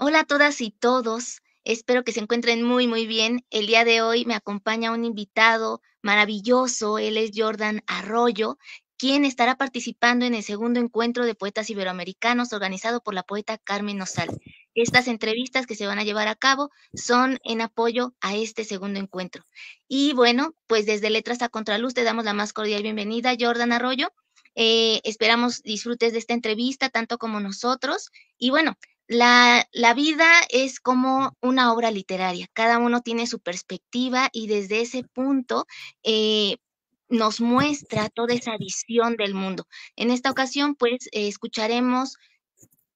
Hola a todas y todos, espero que se encuentren muy bien. El día de hoy me acompaña un invitado maravilloso, él es Jordan Arroyo, quien estará participando en el segundo encuentro de poetas iberoamericanos organizado por la poeta Carmen Nosal. Estas entrevistas que se van a llevar a cabo son en apoyo a este segundo encuentro. Y bueno, pues desde Letras a Contraluz te damos la más cordial bienvenida, Jordan Arroyo. Esperamos disfrutes de esta entrevista tanto como nosotros. Y bueno, la vida es como una obra literaria, cada uno tiene su perspectiva y desde ese punto eh, nos muestra toda esa visión del mundo. En esta ocasión, pues, escucharemos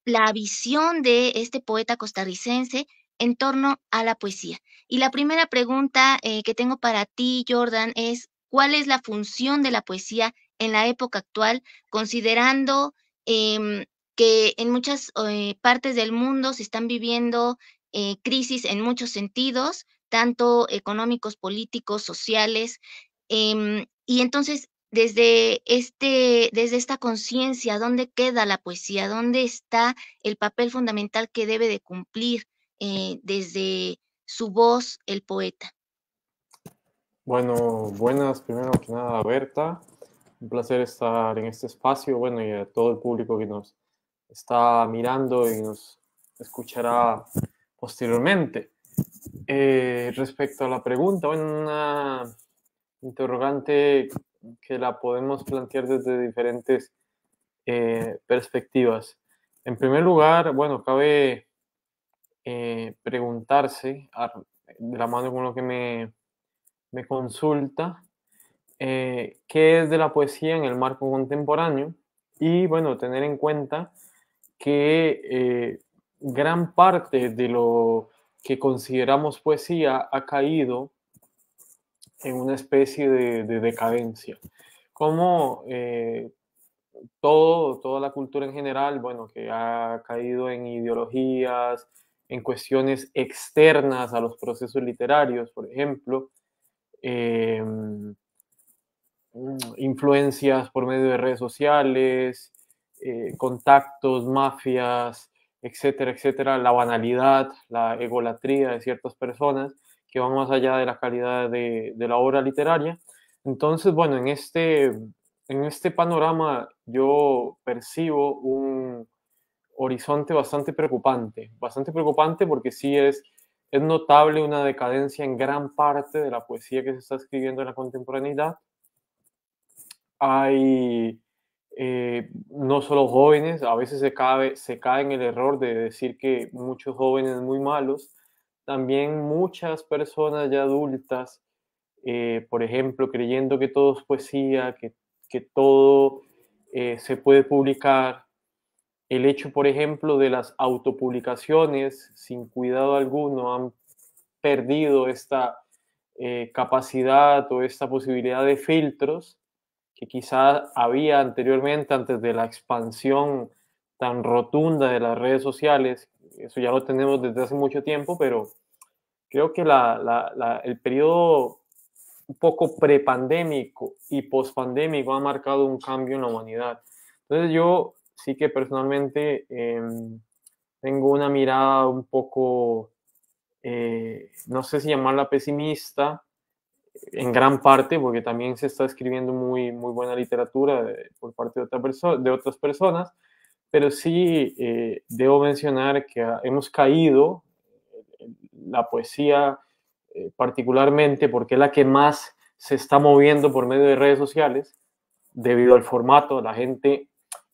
la visión de este poeta costarricense en torno a la poesía. Y la primera pregunta que tengo para ti, Jordan, es ¿cuál es la función de la poesía en la época actual, considerando em, que en muchas partes del mundo se están viviendo crisis en muchos sentidos, tanto económicos, políticos, sociales? Y entonces, desde esta conciencia, ¿dónde queda la poesía? ¿Dónde está el papel fundamental que debe de cumplir desde su voz el poeta? Bueno, buenas, primero que nada, Berta. Un placer estar en este espacio, bueno, y a todo el público que nos está mirando y nos escuchará posteriormente. Respecto a la pregunta, bueno, una interrogante que la podemos plantear desde diferentes perspectivas. En primer lugar, bueno, cabe preguntarse, de la mano con lo que me consulta, qué es de la poesía en el marco contemporáneo y, bueno, tener en cuenta que gran parte de lo que consideramos poesía ha caído en una especie de decadencia. Como toda la cultura en general, bueno, que ha caído en ideologías, en cuestiones externas a los procesos literarios, por ejemplo, eh, influencias por medio de redes sociales, contactos, mafias, etcétera, etcétera, la banalidad, la egolatría de ciertas personas que van más allá de la calidad de la obra literaria. Entonces, bueno, en este panorama yo percibo un horizonte bastante preocupante porque sí es notable una decadencia en gran parte de la poesía que se está escribiendo en la contemporaneidad. Hay no solo jóvenes, a veces se cae en el error de decir que muchos jóvenes muy malos, también muchas personas ya adultas, por ejemplo, creyendo que todo es poesía, que todo se puede publicar. El hecho, por ejemplo, de las autopublicaciones sin cuidado alguno han perdido esta capacidad o esta posibilidad de filtros que quizá había anteriormente antes de la expansión tan rotunda de las redes sociales. Eso ya lo tenemos desde hace mucho tiempo, pero creo que el periodo un poco prepandémico y pospandémico ha marcado un cambio en la humanidad. Entonces yo sí que personalmente tengo una mirada un poco, no sé si llamarla pesimista, en gran parte, porque también se está escribiendo muy buena literatura por parte de otras personas, pero sí debo mencionar que hemos caído en la poesía particularmente porque es la que más se está moviendo por medio de redes sociales, debido al formato. La gente,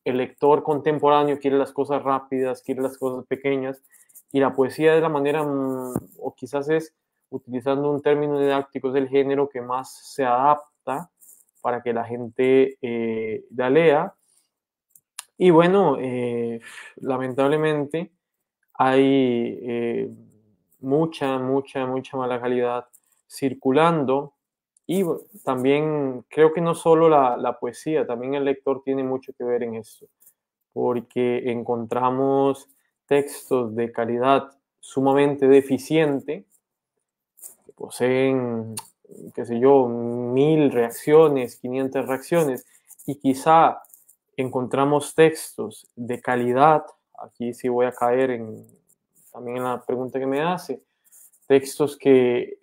el lector contemporáneo quiere las cosas rápidas, quiere las cosas pequeñas, y la poesía es la manera, o quizás es, utilizando un término didáctico, es el género que más se adapta para que la gente la lea. Y bueno, lamentablemente hay mucha mala calidad circulando. Y también creo que no solo la poesía, también el lector tiene mucho que ver en eso, porque encontramos textos de calidad sumamente deficiente, que poseen, qué sé yo, 1000 reacciones, 500 reacciones, y quizá encontramos textos de calidad, aquí sí voy a caer en también en la pregunta que me hace, textos que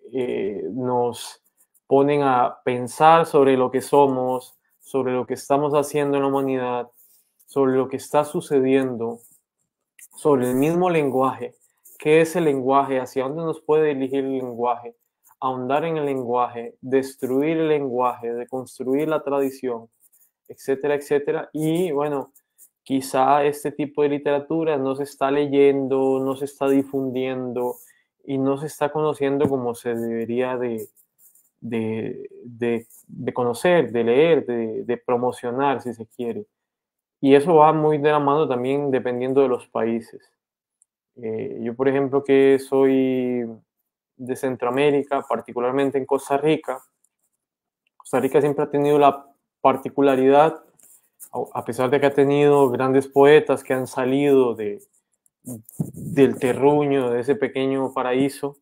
nos ponen a pensar sobre lo que somos, sobre lo que estamos haciendo en la humanidad, sobre lo que está sucediendo, sobre el mismo lenguaje. ¿Qué es el lenguaje? ¿Hacia dónde nos puede dirigir el lenguaje? Ahondar en el lenguaje, destruir el lenguaje, deconstruir la tradición, etcétera, etcétera. Y bueno, quizá este tipo de literatura no se está leyendo, no se está difundiendo y no se está conociendo como se debería de conocer, de leer, de promocionar, si se quiere. Y eso va muy de la mano también dependiendo de los países. Yo, por ejemplo, que soy de Centroamérica, particularmente en Costa Rica, Costa Rica siempre ha tenido la particularidad, a pesar de que ha tenido grandes poetas que han salido del terruño, de ese pequeño paraíso,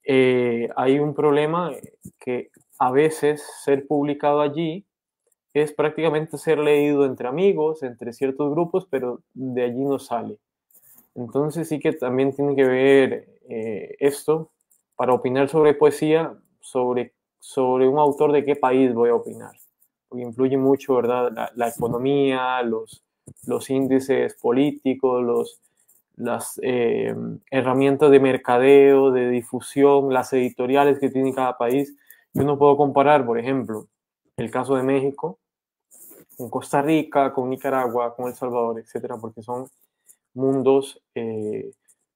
hay un problema que a veces ser publicado allí es prácticamente ser leído entre amigos, entre ciertos grupos, pero de allí no sale. Entonces sí que también tiene que ver esto para opinar sobre poesía, sobre un autor de qué país voy a opinar. Porque influye mucho, ¿verdad? La economía, los índices políticos, las herramientas de mercadeo, de difusión, las editoriales que tiene cada país. Yo no puedo comparar, por ejemplo, el caso de México con Costa Rica, con Nicaragua, con El Salvador, etcétera, porque son mundos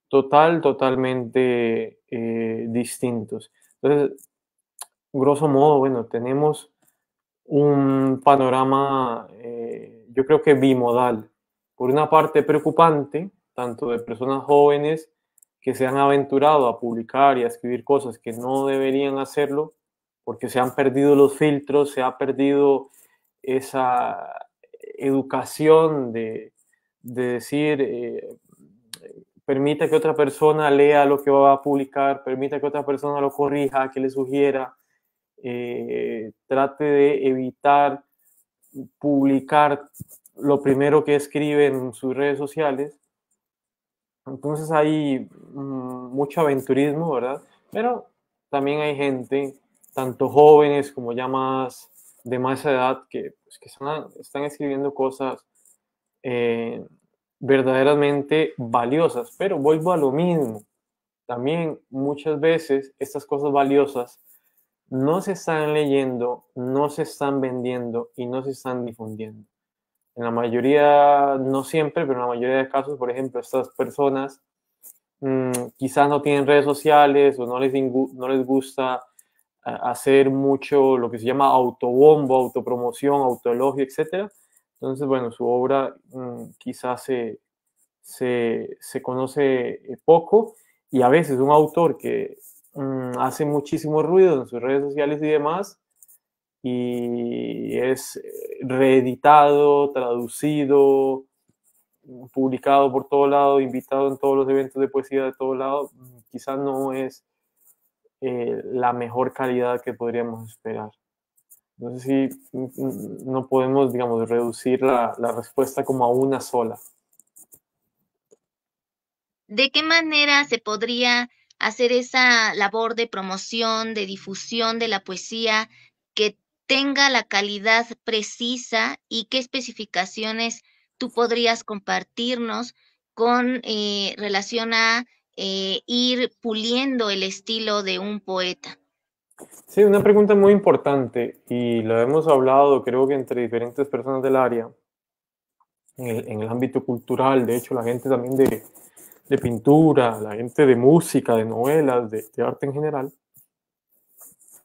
totalmente distintos. Entonces, grosso modo, bueno, tenemos un panorama, yo creo que bimodal. Por una parte, preocupante, tanto de personas jóvenes que se han aventurado a publicar y a escribir cosas que no deberían hacerlo, porque se han perdido los filtros, se ha perdido esa educación de decir, permita que otra persona lea lo que va a publicar, permita que otra persona lo corrija, que le sugiera, trate de evitar publicar lo primero que escribe en sus redes sociales. Entonces hay mucho aventurismo, ¿verdad? Pero también hay gente, tanto jóvenes como ya más de más edad, que, pues, que están escribiendo cosas eh, verdaderamente valiosas. Pero vuelvo a lo mismo. También muchas veces estas cosas valiosas no se están leyendo, no se están vendiendo y no se están difundiendo. En la mayoría, no siempre, pero en la mayoría de casos, por ejemplo, estas personas quizás no tienen redes sociales o no les gusta hacer mucho lo que se llama autobombo, autopromoción, autoelogio, etc. Entonces, bueno, su obra quizás se conoce poco y a veces un autor que hace muchísimo ruido en sus redes sociales y demás y es reeditado, traducido, publicado por todo lado, invitado en todos los eventos de poesía de todo lado, quizás no es la mejor calidad que podríamos esperar. No sé si no podemos, digamos, reducir la respuesta como a una sola. ¿De qué manera se podría hacer esa labor de promoción, de difusión de la poesía que tenga la calidad precisa y qué especificaciones tú podrías compartirnos con relación a ir puliendo el estilo de un poeta? Sí, una pregunta muy importante y lo hemos hablado creo que entre diferentes personas del área, en el ámbito cultural, de hecho la gente también de pintura, la gente de música, de novelas, de arte en general.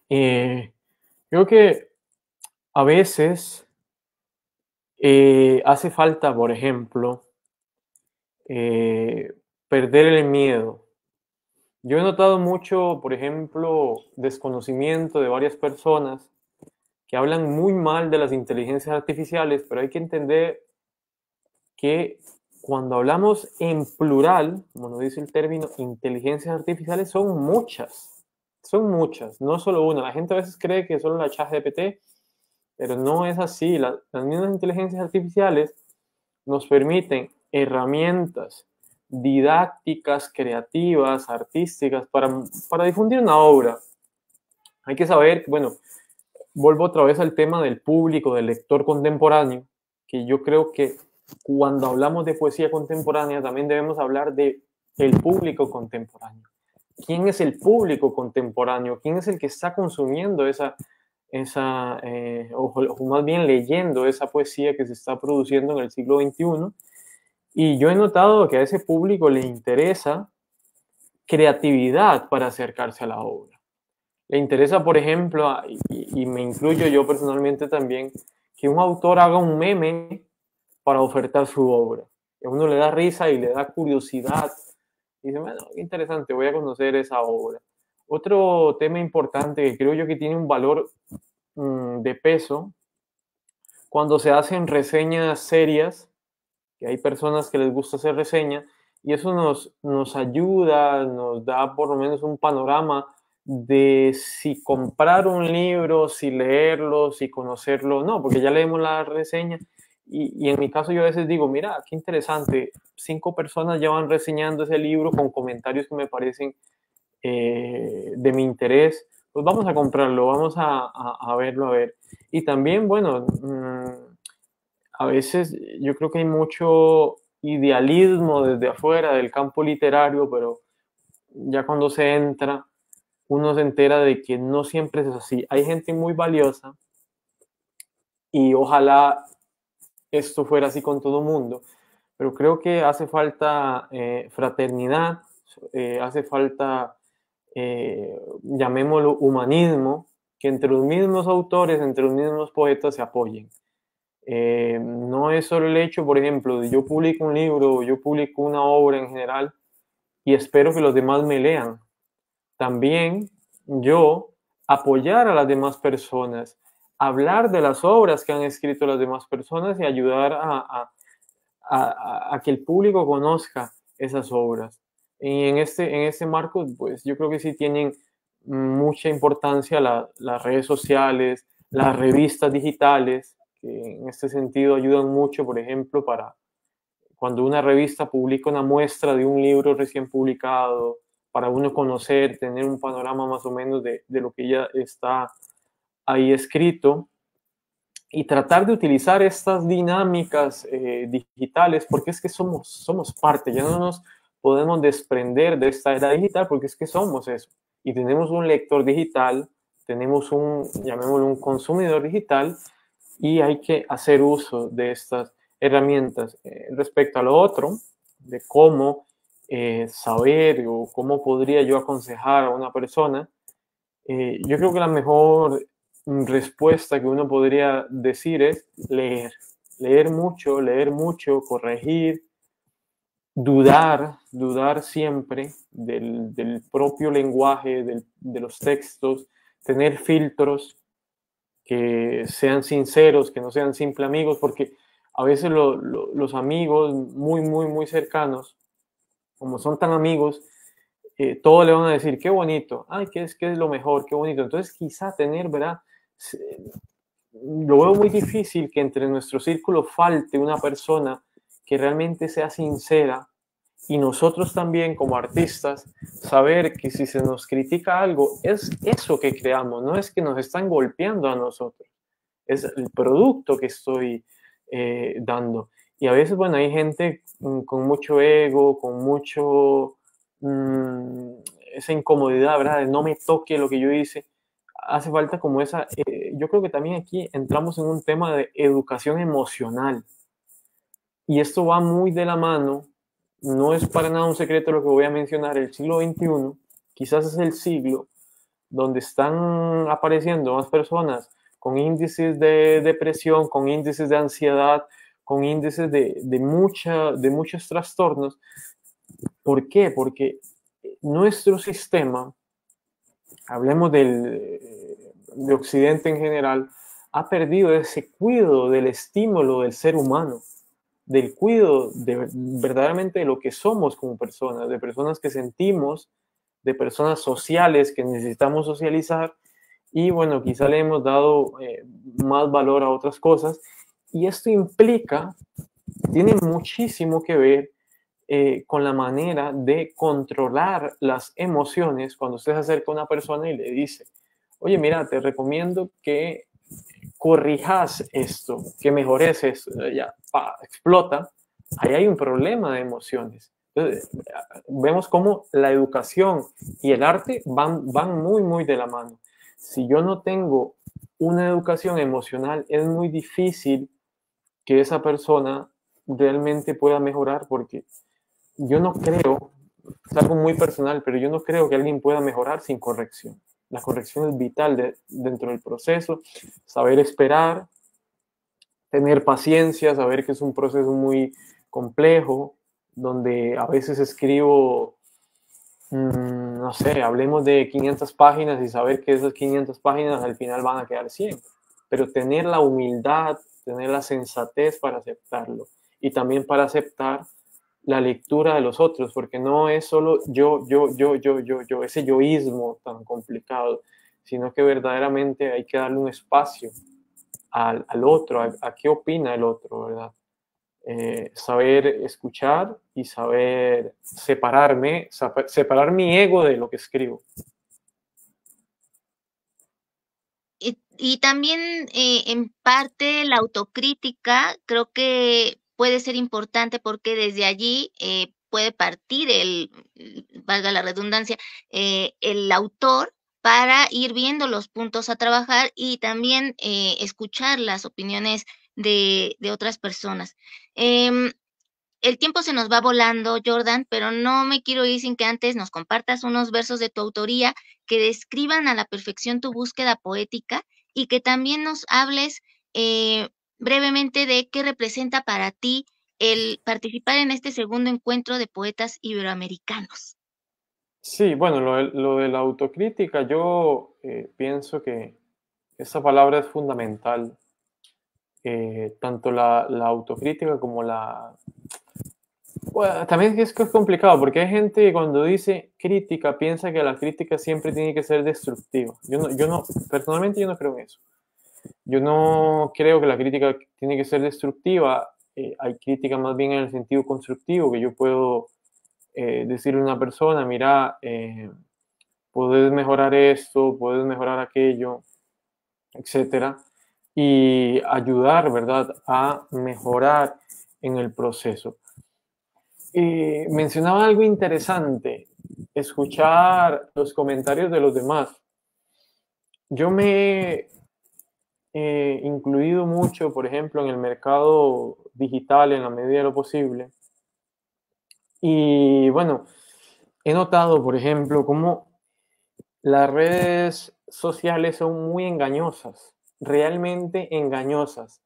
Creo que a veces hace falta, por ejemplo, eh, perder el miedo. Yo he notado mucho, por ejemplo, desconocimiento de varias personas que hablan muy mal de las inteligencias artificiales, pero hay que entender que cuando hablamos en plural, como nos dice el término, inteligencias artificiales son muchas, no solo una. La gente a veces cree que solo la ChatGPT, pero no es así. Las mismas inteligencias artificiales nos permiten herramientas didácticas, creativas, artísticas, para difundir una obra. Hay que saber, bueno, vuelvo otra vez al tema del público, del lector contemporáneo, que yo creo que cuando hablamos de poesía contemporánea también debemos hablar de el público contemporáneo. ¿Quién es el público contemporáneo? ¿Quién es el que está consumiendo o más bien leyendo esa poesía que se está produciendo en el siglo XXI? Y yo he notado que a ese público le interesa creatividad para acercarse a la obra. Le interesa, por ejemplo, y me incluyo yo personalmente también, que un autor haga un meme para ofertar su obra. A uno le da risa y le da curiosidad. Y dice, bueno, qué interesante, voy a conocer esa obra. Otro tema importante que creo yo que tiene un valor de peso, cuando se hacen reseñas serias, que hay personas que les gusta hacer reseñas, y eso nos ayuda, nos da por lo menos un panorama de si comprar un libro, si leerlo, si conocerlo, no, porque ya leemos la reseña y en mi caso yo a veces digo, mira, qué interesante, 5 personas ya van reseñando ese libro con comentarios que me parecen de mi interés, pues vamos a comprarlo, vamos a verlo, a ver. Y también, bueno, a veces yo creo que hay mucho idealismo desde afuera del campo literario, pero ya cuando se entra, uno se entera de que no siempre es así. Hay gente muy valiosa y ojalá esto fuera así con todo el mundo, pero creo que hace falta fraternidad, hace falta, llamémoslo humanismo, que entre los mismos autores, entre los mismos poetas se apoyen. No es solo el hecho, por ejemplo, de yo publico un libro, yo publico una obra en general y espero que los demás me lean. También yo apoyar a las demás personas, hablar de las obras que han escrito las demás personas y ayudar a que el público conozca esas obras. Y en este marco, pues yo creo que sí tienen mucha importancia las redes sociales, las revistas digitales, que en este sentido ayudan mucho, por ejemplo, para cuando una revista publica una muestra de un libro recién publicado, para uno conocer, tener un panorama más o menos de lo que ya está ahí escrito y tratar de utilizar estas dinámicas digitales, porque es que somos parte, ya no nos podemos desprender de esta era digital, porque es que somos eso. Y tenemos un lector digital, tenemos llamémoslo un consumidor digital, y hay que hacer uso de estas herramientas. Respecto a lo otro, de cómo saber o cómo podría yo aconsejar a una persona, yo creo que la mejor respuesta que uno podría decir es leer mucho, corregir, dudar siempre del propio lenguaje, de los textos, tener filtros que sean sinceros, que no sean simple amigos, porque a veces los amigos muy cercanos, como son tan amigos, todo le van a decir, qué bonito, ay, qué es lo mejor, qué bonito. Entonces, quizá tener, ¿verdad? Lo veo muy difícil que entre nuestro círculo falte una persona que realmente sea sincera y nosotros también como artistas saber que si se nos critica algo es eso que creamos, no es que nos están golpeando a nosotros, es el producto que estoy dando. Y a veces, bueno, hay gente con mucho ego, con mucho esa incomodidad, ¿verdad? De no me toque lo que yo hice. Hace falta como esa, yo creo que también aquí entramos en un tema de educación emocional. Y esto va muy de la mano, no es para nada un secreto lo que voy a mencionar, el siglo XXI quizás es el siglo donde están apareciendo más personas con índices de depresión, con índices de ansiedad, con índices de muchos trastornos. ¿Por qué? Porque nuestro sistema, hablemos de Occidente en general, ha perdido ese cuidado del estímulo del ser humano, del cuidado verdaderamente de lo que somos como personas, de personas que sentimos, de personas sociales que necesitamos socializar y bueno, quizá le hemos dado más valor a otras cosas y esto implica, tiene muchísimo que ver con la manera de controlar las emociones cuando usted se acerca a una persona y le dice, oye, mira, te recomiendo que corrijas esto, que mejores esto, ya, explota, ahí hay un problema de emociones. Entonces, vemos cómo la educación y el arte van muy, muy de la mano. Si yo no tengo una educación emocional, es muy difícil que esa persona realmente pueda mejorar, porque yo no creo, es algo muy personal, pero yo no creo que alguien pueda mejorar sin corrección. La corrección es vital dentro del proceso, saber esperar, tener paciencia, saber que es un proceso muy complejo, donde a veces escribo, no sé, hablemos de 500 páginas y saber que esas 500 páginas al final van a quedar 100, pero tener la humildad, tener la sensatez para aceptarlo y también para aceptar la lectura de los otros, porque no es solo yo, ese yoísmo tan complicado, sino que verdaderamente hay que darle un espacio al otro, a qué opina el otro, ¿verdad? Saber escuchar y saber separar mi ego de lo que escribo. Y también en parte la autocrítica creo que puede ser importante porque desde allí puede partir valga la redundancia, el autor para ir viendo los puntos a trabajar y también escuchar las opiniones de otras personas. Em, el tiempo se nos va volando, Jordan, pero no me quiero ir sin que antes nos compartas unos versos de tu autoría que describan a la perfección tu búsqueda poética y que también nos hables eh, brevemente de qué representa para ti el participar en este segundo encuentro de poetas iberoamericanos. Sí, bueno, lo de la autocrítica, yo pienso que esa palabra es fundamental. Tanto la autocrítica como la... Bueno, también es que es complicado, porque hay gente que cuando dice crítica piensa que la crítica siempre tiene que ser destructiva. Personalmente yo no creo en eso. Yo no creo que la crítica tiene que ser destructiva. Hay crítica más bien en el sentido constructivo, que yo puedo decirle a una persona, mira, puedes mejorar esto, puedes mejorar aquello, etcétera, y ayudar, ¿verdad?, a mejorar en el proceso. Mencionaba algo interesante, escuchar los comentarios de los demás. Yo me he incluido mucho, por ejemplo, en el mercado digital en la medida de lo posible. Y bueno, he notado, por ejemplo, cómo las redes sociales son muy engañosas, realmente engañosas,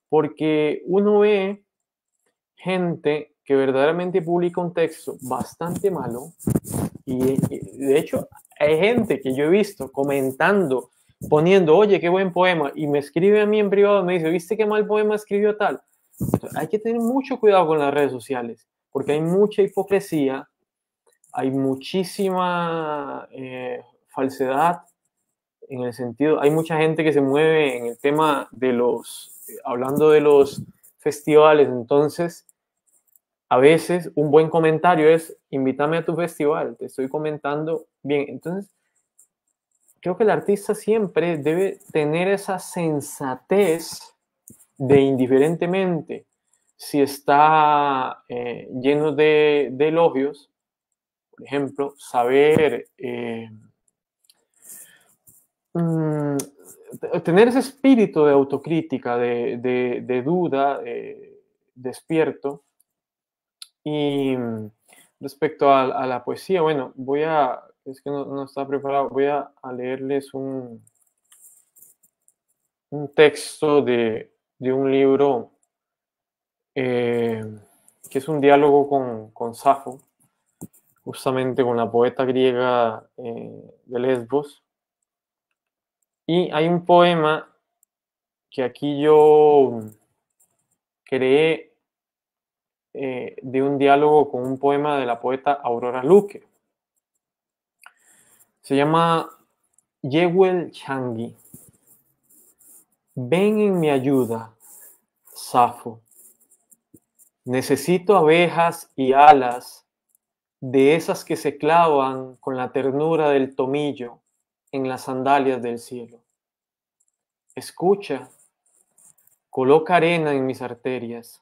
porque uno ve gente que verdaderamente publica un texto bastante malo y de hecho hay gente que yo he visto comentando, poniendo, oye, qué buen poema, y me escribe a mí en privado, me dice, ¿viste qué mal poema escribió tal? Entonces, hay que tener mucho cuidado con las redes sociales, porque hay mucha hipocresía, hay muchísima falsedad, en el sentido, hay mucha gente que se mueve en el tema de hablando de los festivales, entonces a veces un buen comentario es, invítame a tu festival, te estoy comentando bien. Entonces, creo que el artista siempre debe tener esa sensatez de indiferentemente si está lleno de elogios, por ejemplo, saber mm, tener ese espíritu de autocrítica, de duda, despierto. Y respecto a la poesía, bueno, es que no está preparado, a leerles un texto de un libro eh, que es un diálogo con Safo, justamente con la poeta griega de Lesbos. Y hay un poema que aquí yo creé de un diálogo con un poema de la poeta Aurora Luque. Se llama Yewel Changi. Ven en mi ayuda, Safo. Necesito abejas y alas de esas que se clavan con la ternura del tomillo en las sandalias del cielo. Escucha, coloca arena en mis arterias,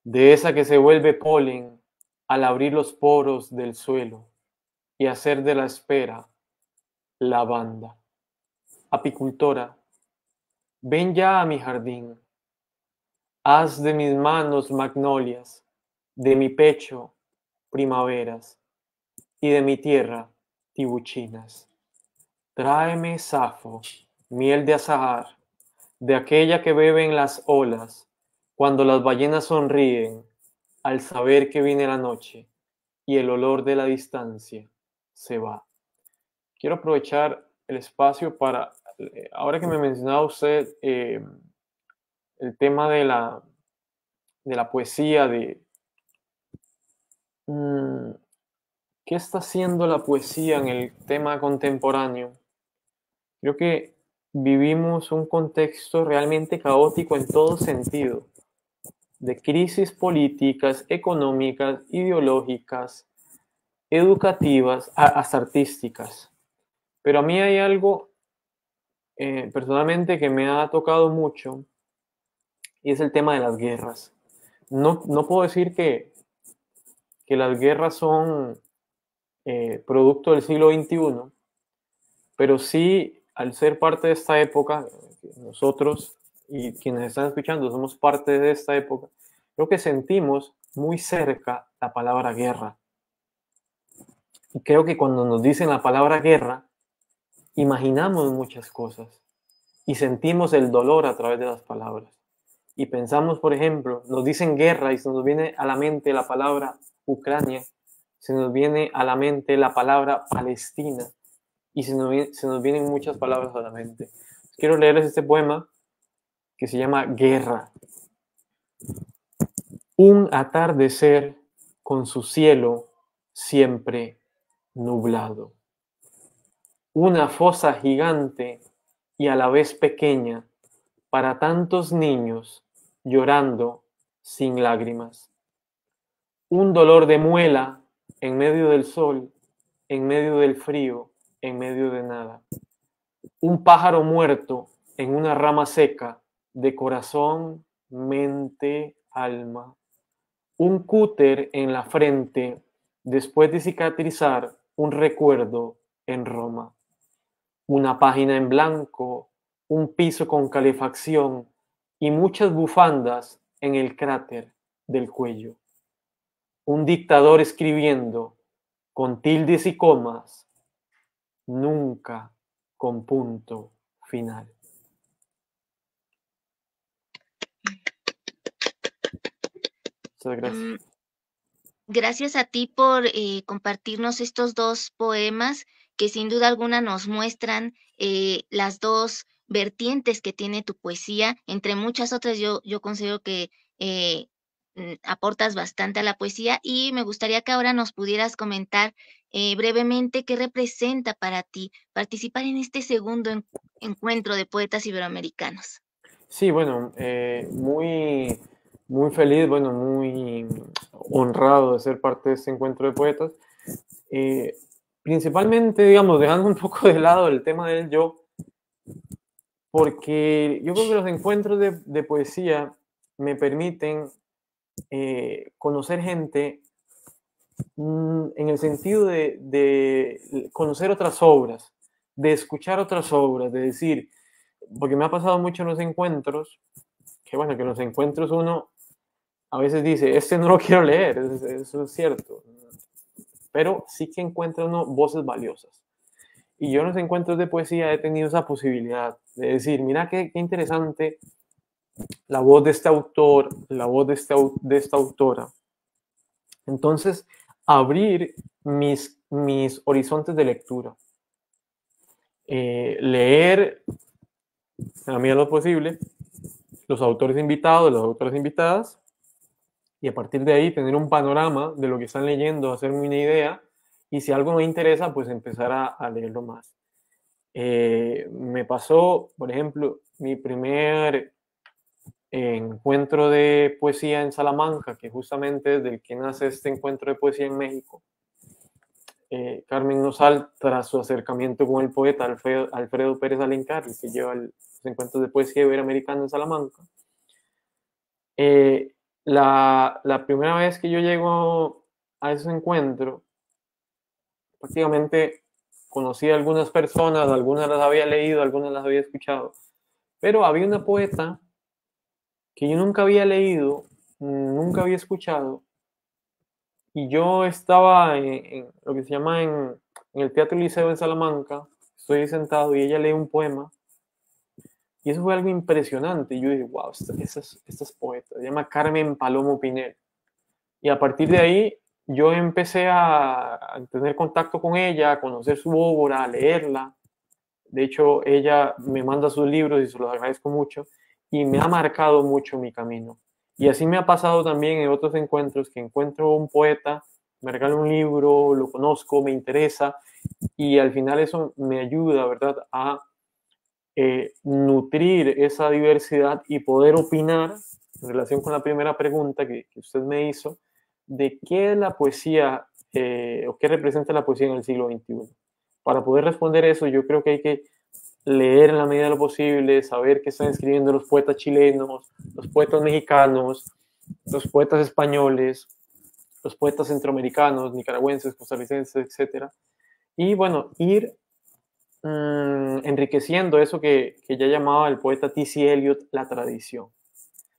de esa que se vuelve polen al abrir los poros del suelo y hacer de la espera lavanda. Apicultora, ven ya a mi jardín, haz de mis manos magnolias, de mi pecho primaveras y de mi tierra tibuchinas. Tráeme Safo, miel de azahar, de aquella que beben las olas cuando las ballenas sonríen al saber que viene la noche y el olor de la distancia se va. Quiero aprovechar el espacio para, ahora que me mencionaba usted el tema de la poesía, mm, qué está haciendo la poesía en el tema contemporáneo. Creo que vivimos un contexto realmente caótico en todo sentido, de crisis políticas, económicas, ideológicas, educativas, hasta artísticas. Pero a mí hay algo personalmente que me ha tocado mucho y es el tema de las guerras. No puedo decir que las guerras son producto del siglo XXI, pero sí, al ser parte de esta época, nosotros y quienes están escuchando somos parte de esta época, creo que sentimos muy cerca la palabra guerra. Y creo que cuando nos dicen la palabra guerra, imaginamos muchas cosas y sentimos el dolor a través de las palabras. Y pensamos, por ejemplo, nos dicen guerra y se nos viene a la mente la palabra Ucrania, se nos viene a la mente la palabra Palestina y se nos vienen muchas palabras a la mente. Quiero leerles este poema que se llama Guerra. Un atardecer con su cielo siempre nublado. Una fosa gigante y a la vez pequeña para tantos niños llorando sin lágrimas. Un dolor de muela en medio del sol, en medio del frío, en medio de nada. Un pájaro muerto en una rama seca de corazón, mente, alma. Un cúter en la frente después de cicatrizar un recuerdo en Roma. Una página en blanco, un piso con calefacción y muchas bufandas en el cráter del cuello. Un dictador escribiendo con tildes y comas, nunca con punto final. Muchas Mm, gracias. Gracias a ti por compartirnos estos dos poemas que sin duda alguna nos muestran las dos vertientes que tiene tu poesía. Entre muchas otras, yo considero que eh, aportas bastante a la poesía y me gustaría que ahora nos pudieras comentar brevemente qué representa para ti participar en este segundo encuentro de poetas iberoamericanos. Sí, bueno, muy feliz, bueno, muy honrado de ser parte de este encuentro de poetas. Eh, Principalmente, digamos, dejando un poco de lado el tema del yo, porque yo creo que los encuentros de poesía me permiten conocer gente en el sentido de conocer otras obras, de escuchar otras obras, de decir, porque me ha pasado mucho en los encuentros, que bueno, que en los encuentros uno a veces dice, este no lo quiero leer, eso es cierto, pero sí que encuentra uno voces valiosas. Y yo en los encuentros de poesía he tenido esa posibilidad de decir, mira qué interesante la voz de este autor, la voz de esta autora. Entonces, abrir mis horizontes de lectura. Leer, a la medida de lo posible, los autores invitados, las autoras invitadas, y a partir de ahí tener un panorama de lo que están leyendo, hacerme una idea, y si algo me interesa, pues empezar a leerlo más. Me pasó, por ejemplo, mi primer encuentro de poesía en Salamanca, que justamente es del que nace este encuentro de poesía en México. Carmen Nosal, tras su acercamiento con el poeta Alfredo Pérez Alencar, que lleva los encuentros de poesía iberoamericana en Salamanca. La primera vez que yo llego a ese encuentro, prácticamente conocí a algunas personas, algunas las había leído, algunas las había escuchado, pero había una poeta que yo nunca había leído, nunca había escuchado, y yo estaba en lo que se llama en el Teatro Liceo en Salamanca, estoy sentado y ella lee un poema, y eso fue algo impresionante. Y yo dije, wow, esta es poeta, se llama Carmen Palomo Pinel. Y a partir de ahí yo empecé a tener contacto con ella, a conocer su obra, a leerla. De hecho, ella me manda sus libros y se los agradezco mucho y me ha marcado mucho mi camino. Y así me ha pasado también en otros encuentros, que encuentro un poeta, me regala un libro, lo conozco, me interesa y al final eso me ayuda, ¿verdad?, a nutrir esa diversidad y poder opinar en relación con la primera pregunta que usted me hizo, de qué es la poesía o qué representa la poesía en el siglo XXI. Para poder responder eso, yo creo que hay que leer en la medida de lo posible, saber qué están escribiendo los poetas chilenos, los poetas mexicanos, los poetas españoles, los poetas centroamericanos, nicaragüenses, costarricenses, etcétera. Y bueno, ir enriqueciendo eso que ya llamaba el poeta T.C. Eliot la tradición.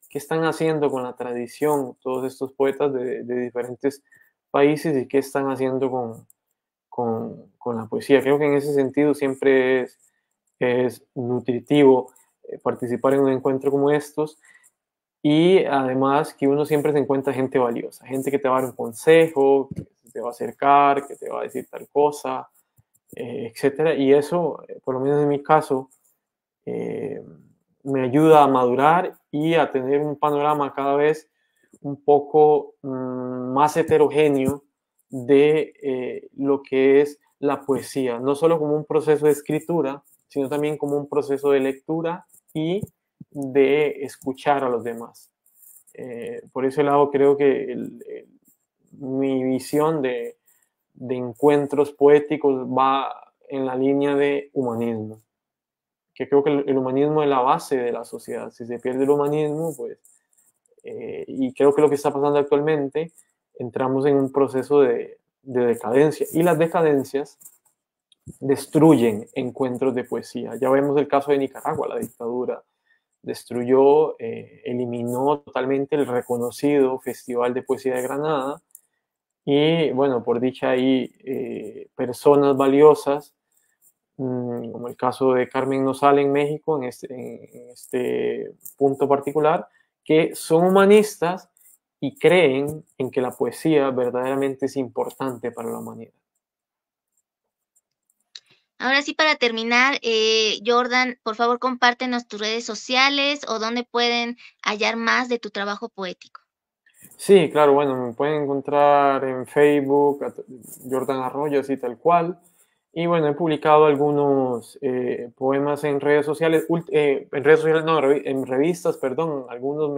¿Qué están haciendo con la tradición todos estos poetas de diferentes países y qué están haciendo con la poesía? Creo que en ese sentido siempre es nutritivo participar en un encuentro como estos y además que uno siempre se encuentra gente valiosa, gente que te va a dar un consejo, que te va a acercar, que te va a decir tal cosa, etcétera. Y eso, por lo menos en mi caso, eh, me ayuda a madurar y a tener un panorama cada vez un poco más heterogéneo de lo que es la poesía, no solo como un proceso de escritura, sino también como un proceso de lectura y de escuchar a los demás. Por ese lado creo que mi visión de encuentros poéticos va en la línea de humanismo, que creo que el humanismo es la base de la sociedad. Si se pierde el humanismo, pues, y creo que lo que está pasando actualmente, entramos en un proceso de decadencia. Y las decadencias destruyen encuentros de poesía. Ya vemos el caso de Nicaragua, la dictadura destruyó, eliminó totalmente el reconocido Festival de Poesía de Granada. Y bueno, por dicha hay personas valiosas, como el caso de Carmen Nosal en México, en este punto particular, que son humanistas y creen en que la poesía verdaderamente es importante para la humanidad. Ahora sí, para terminar, Jordan, por favor, compártenos tus redes sociales o dónde pueden hallar más de tu trabajo poético. Sí, claro, bueno, me pueden encontrar en Facebook, Jordan Arroyo, así tal cual. Y bueno, he publicado algunos poemas en redes sociales, en redes sociales, no, en revistas, perdón. Algunos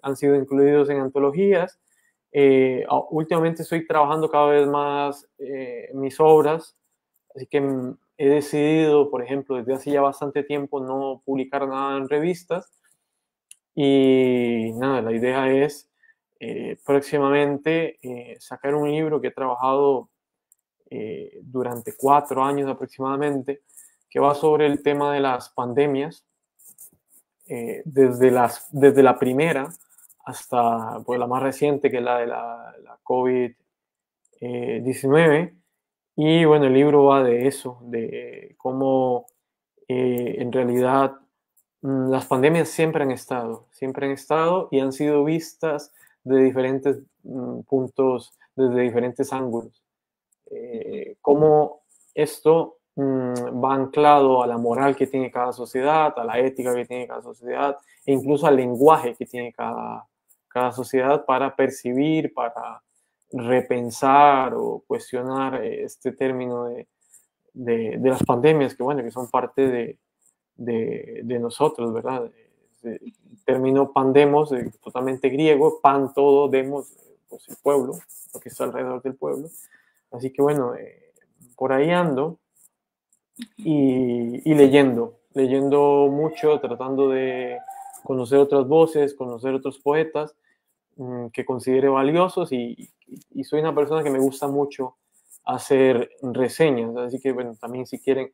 han sido incluidos en antologías. Últimamente estoy trabajando cada vez más mis obras, así que he decidido, por ejemplo, desde hace ya bastante tiempo no publicar nada en revistas. Y nada, la idea es próximamente sacar un libro que he trabajado durante 4 años aproximadamente, que va sobre el tema de las pandemias, desde la primera hasta pues, la más reciente, que es la de la COVID-19. Y bueno, el libro va de eso, de cómo en realidad las pandemias siempre han estado y han sido vistas de diferentes puntos, desde diferentes ángulos. Cómo esto va anclado a la moral que tiene cada sociedad, a la ética que tiene cada sociedad, e incluso al lenguaje que tiene cada sociedad para percibir, para repensar o cuestionar este término de las pandemias, que bueno, que son parte de nosotros, ¿verdad? término pandemos, totalmente griego, pan todo, demos, pues el pueblo, lo que está alrededor del pueblo. Así que bueno, por ahí ando y leyendo mucho, tratando de conocer otras voces, conocer otros poetas que considere valiosos y soy una persona que me gusta mucho hacer reseñas, así que bueno, también si quieren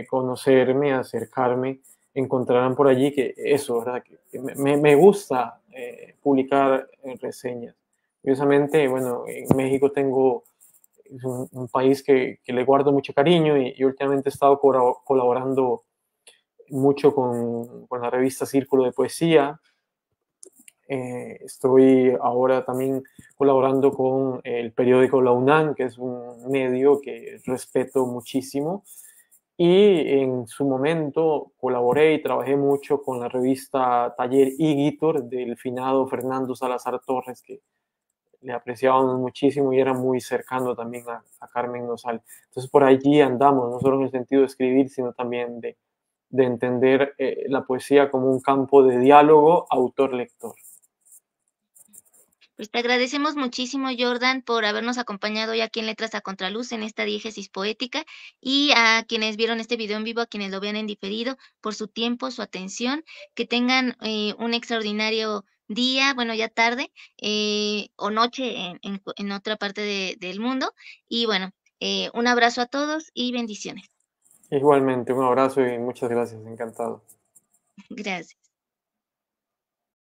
conocerme, acercarme, encontrarán por allí que eso, ¿verdad? Que me gusta publicar reseñas. Curiosamente, bueno, en México tengo es un país que le guardo mucho cariño y últimamente he estado colaborando mucho con la revista Círculo de Poesía. Estoy ahora también colaborando con el periódico La UNAM, que es un medio que respeto muchísimo. Y en su momento colaboré y trabajé mucho con la revista Taller Igitur del finado Fernando Salazar Torres, que le apreciábamos muchísimo y era muy cercano también a Carmen Nosal. Entonces por allí andamos, no solo en el sentido de escribir, sino también de entender la poesía como un campo de diálogo autor-lector. Pues te agradecemos muchísimo, Jordan, por habernos acompañado hoy aquí en Letras a Contraluz en esta diégesis poética y a quienes vieron este video en vivo, a quienes lo vean en diferido, por su tiempo, su atención, que tengan un extraordinario día, bueno, ya tarde o noche en otra parte del mundo. Y bueno, un abrazo a todos y bendiciones. Igualmente, un abrazo y muchas gracias, encantado. Gracias.